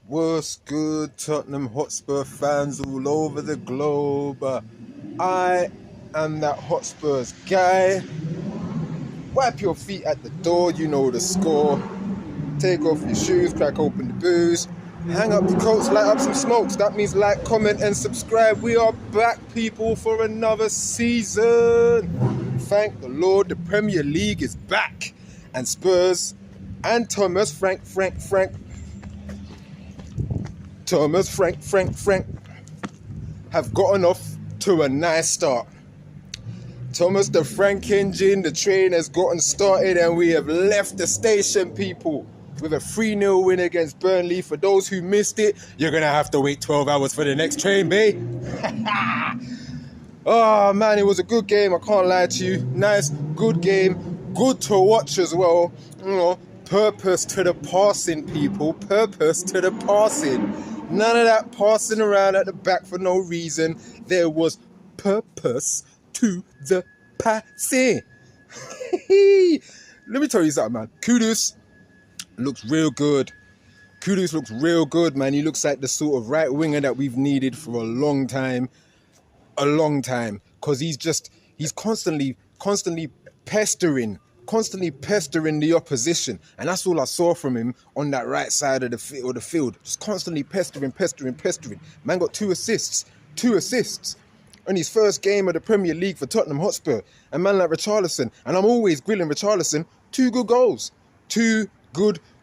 What's good, Tottenham Hotspur fans all over the globe? I am that Hotspurs guy. Wipe your feet at the door, you know the score. Take off your shoes, crack open the booze. Hang up the coats, light up some smokes. That means like, comment and subscribe. We are back, people, for another season. Thank the Lord, the Premier League is back. And Spurs and Thomas, Frank have gotten off to a nice start. Thomas, the Frank engine, the train has gotten started and we have left the station, people, with a 3-0 win against Burnley. For those who missed it, you're going to have to wait 12 hours for the next train, babe. Oh, man, it was a good game. I can't lie to you. Nice, good game. Good to watch as well. You know, purpose to the passing, people. Purpose to the passing. None of that passing around at the back for no reason. There was purpose to the passing. Let me tell you something, man. Kudus looks real good. Kudus looks real good, man. He looks like the sort of right winger that we've needed for a long time. Because he's constantly pestering the opposition. And that's all I saw from him on that right side of the field. Just constantly pestering. Man got two assists in his first game of the Premier League for Tottenham Hotspur. And man like Richarlison, and I'm always grilling Richarlison, two good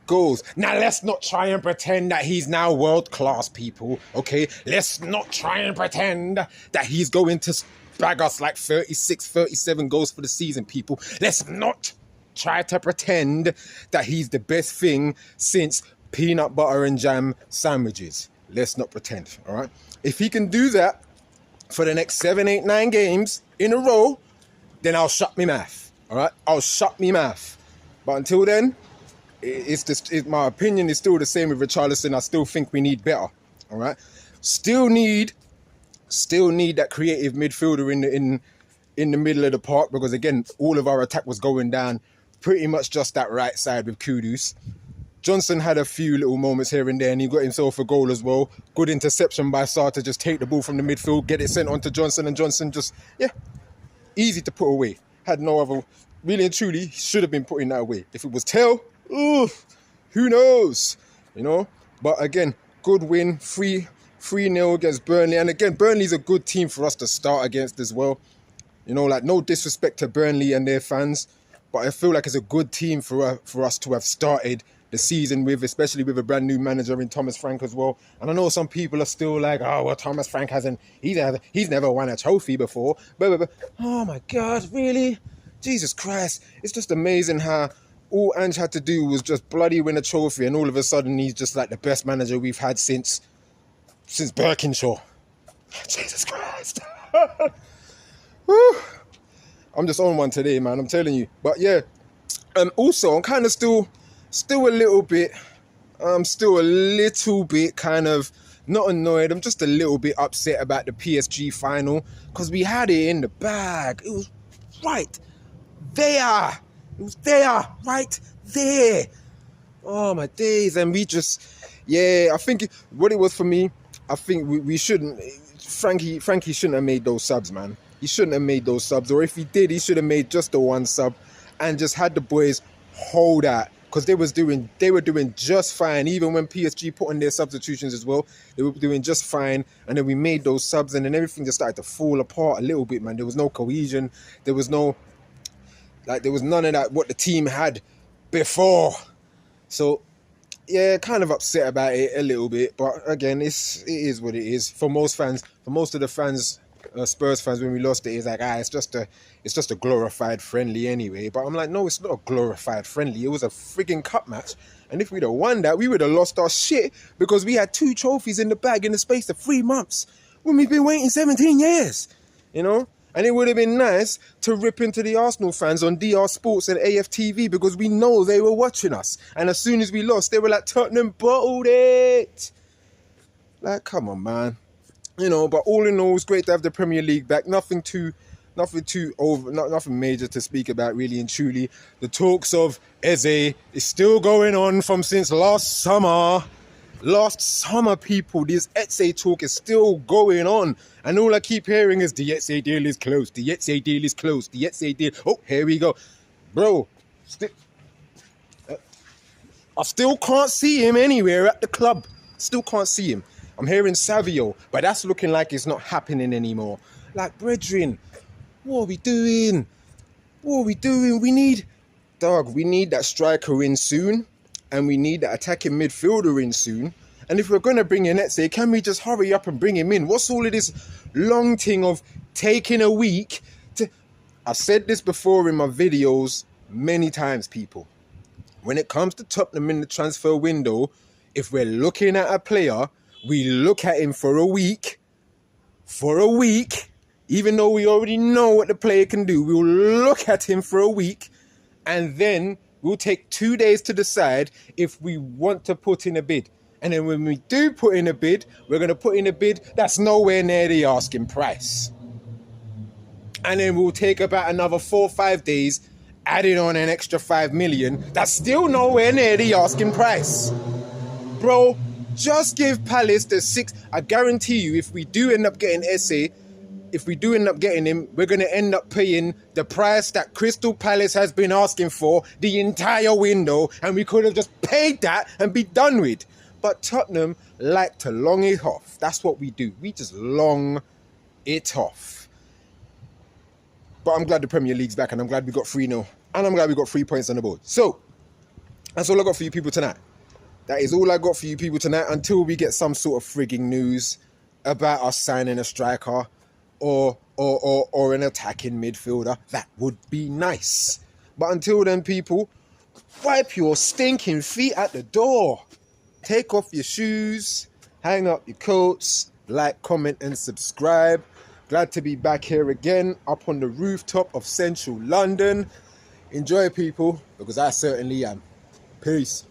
goals. Now let's not try and pretend that he's now world class, people, okay? Let's not try and pretend that he's going to bag us like 36, 37 goals for the season, people. Let's not try to pretend that he's the best thing since peanut butter and jam sandwiches. Let's not pretend, all right? If he can do that for the next 7, 8, 9 games in a row, then I'll shut me mouth, all right? I'll shut me mouth. But until then, my opinion is still the same with Richarlison. I still think we need better, all right? Still need that creative midfielder in the middle of the park, because again, all of our attack was going down pretty much just that right side with Kudus. Johnson had a few little moments here and there, and he got himself a goal as well. Good interception by Sarr to just take the ball from the midfield, get it sent on to Johnson, and Johnson just, easy to put away. Had no other, really and truly, should have been putting that away. If it was Tell, who knows, you know? But again, good win, 3-0 against Burnley. And again, Burnley's a good team for us to start against as well. You know, like, no disrespect to Burnley and their fans, but I feel like it's a good team for us to have started the season with, especially with a brand new manager in Thomas Frank as well. And I know some people are still like, oh, well, Thomas Frank he's never won a trophy before. But oh my God, really? Jesus Christ. It's just amazing how all Ange had to do was just bloody win a trophy, and all of a sudden he's just like the best manager we've had since Birkinshaw. Jesus Christ. I'm just on one today, man, I'm telling you. But yeah, also I'm kind of still a little bit kind of not annoyed. I'm just a little bit upset about the PSG final, because we had it in the bag. It was right there. It was there, right there. Oh, my days. And we just, I think what it was for me, I think we shouldn't, Frankie shouldn't have made those subs, man. He shouldn't have made those subs. Or if he did, he should have made just the one sub and just had the boys hold out. Because they were doing just fine. Even when PSG put in their substitutions as well, they were doing just fine. And then we made those subs, and then everything just started to fall apart a little bit, man. There was no cohesion. There was none of that what the team had before. So, yeah, kind of upset about it a little bit. But again, it is what it is. For most of the fans, Spurs fans, when we lost it, it's like, it's just a glorified friendly anyway. But I'm like, no, it's not a glorified friendly. It was a frigging cup match. And if we'd have won that, we would have lost our shit, because we had 2 trophies in the bag in the space of 3 months when we've been waiting 17 years, you know? And it would have been nice to rip into the Arsenal fans on DR Sports and AFTV, because we know they were watching us. And as soon as we lost, they were like, Tottenham bottled it. Like, come on, man. You know, but all in all, it's great to have the Premier League back. Nothing major to speak about, really and truly. The talks of Eze is still going on from since last summer. last summer, people. This Eze talk is still going on. And all I keep hearing is the Eze deal is closed. The Eze deal is closed. The Eze deal. Oh, here we go. Bro, I still can't see him anywhere at the club. Still can't see him. I'm hearing Savio, but that's looking like it's not happening anymore. Like, brethren, what are we doing? What are we doing? We need that striker in soon, and we need that attacking midfielder in soon. And if we're going to bring in Eze, can we just hurry up and bring him in? What's all of this long thing of taking a week to... I've said this before in my videos many times, people. When it comes to Tottenham in the transfer window, if we're looking at a player, we look at him for a week, even though we already know what the player can do. We'll look at him for a week, and then we'll take 2 days to decide if we want to put in a bid. And then when we do put in a bid, we're going to put in a bid that's nowhere near the asking price. And then we'll take about another 4 or 5 days, adding on an extra 5 million. That's still nowhere near the asking price. Bro, just give Palace the 6. I guarantee you, if we do end up getting Eze, if we do end up getting him, we're going to end up paying the price that Crystal Palace has been asking for the entire window, and we could have just paid that and be done with. But Tottenham like to long it off. That's what we do. We just long it off. But I'm glad the Premier League's back, and I'm glad we got 3-0. And I'm glad we got 3 points on the board. So, that's all I got for you people tonight. That is all I got for you people tonight, until we get some sort of frigging news about us signing a striker or an attacking midfielder. That would be nice. But until then, people, wipe your stinking feet at the door. Take off your shoes, hang up your coats, like, comment, and subscribe. Glad to be back here again, up on the rooftop of central London. Enjoy, people, because I certainly am. Peace.